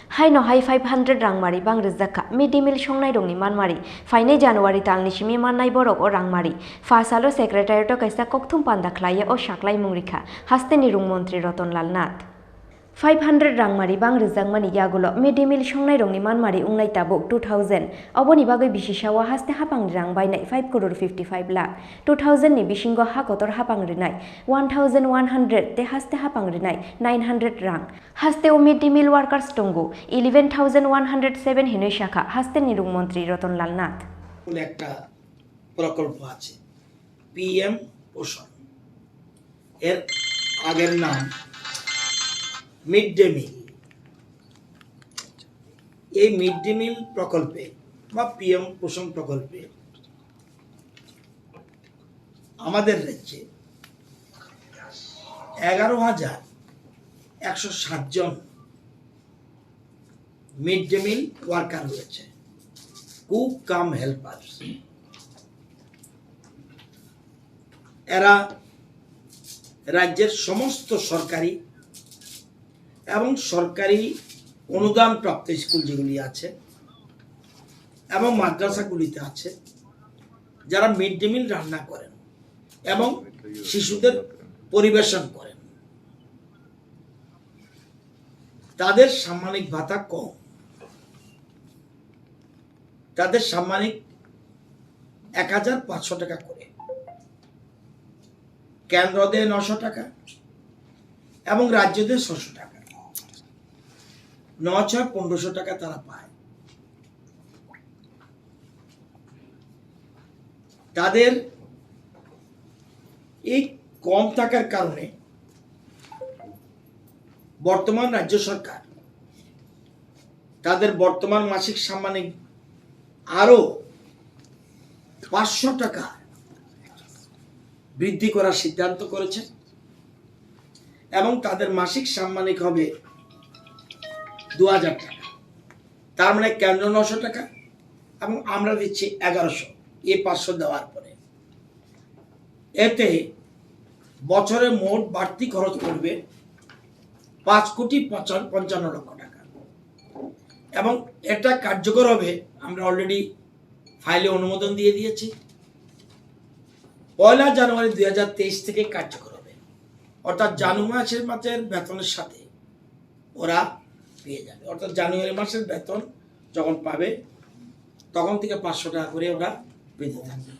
Haino hai 500 Rangmari Bangrwjakha mid-day meal songnai rongni Manmari fainai January talni simi mannai borok o Rangmari fasalo secretariat o kaisa kokthum panda khlaiye o saklai mungrekha hasteni rung mantri Rotnlal Nath 500 Rangmari Bangrwjakmani yagulo mid-day meal songnai rongni Manmari ungnai tabuk 2000 oboni bagoi bisisao haste hapangni rang bainai 5 crore 55 lakh 2000 ni bisingo hakotor hapangrinai 1100 te haste hapangrinai 900 rang haste o mid-day meal workers tongo 11107 hinoi শাখা haste ni rung mantri Rotnlal Nath একটা প্রকল্প আছে PM পোষণ এর আগের নাম mid day meal এই mid day meal প্রকল্পে বা পিএম পোষণ প্রকল্পে আমাদের রাজ্যে 11,160 জন মিড ডে মিল ওয়ার্কার রয়েছে কুক কাম হেল্পার এরা রাজ্যের সমস্ত সরকারি এবং সরকারি অনুদান প্রাপ্ত স্কুল যেগুলি আছে এবং মাদ্রাসাগুলিতে আছে যারা মিড ডে মিল রান্না করেন এবং শিশুদের পরিবেশন করেন তাদের সাম্মানিক ভাতা কম তাদের সাম্মানিক 1500 টাকা করে কেন্দ্র দেয় 900 টাকা এবং রাজ্য দেয় 600 টাকা 9,1500 টাকা তারা পায় তাদের এই কম টাকার কারণে বর্তমান রাজ্য সরকার তাদের বর্তমান মাসিক সাম্মানিক আরো 500 টাকা বৃদ্ধি করার সিদ্ধান্ত করেছে এবং তাদের মাসিক সাম্মানিক হবে 2000 টাকা তার মানে কেন্দ্র 900 টাকা এবং আমরা দিচ্ছি 1100 এই 500 দেওয়ার পরে এতে বছরে মোট বাড়তি খরচ পড়বে 5,55 লক্ষ টাকা এবং এটা কার্যকর হবে আমরা অলরেডি ফাইলে অনুমোদন দিয়ে দিয়েছি 1 জানুয়ারি 2023 থেকে কার্যকর হবে অর্থাৎ জানুয়ারি মাসের বেতনের সাথে ওরা পেয়ে যাবে অর্থাৎ জানুয়ারি মাসের বেতন যখন পাবে তখন থেকে 500 টাকা করে ওরা পেতে থাকবে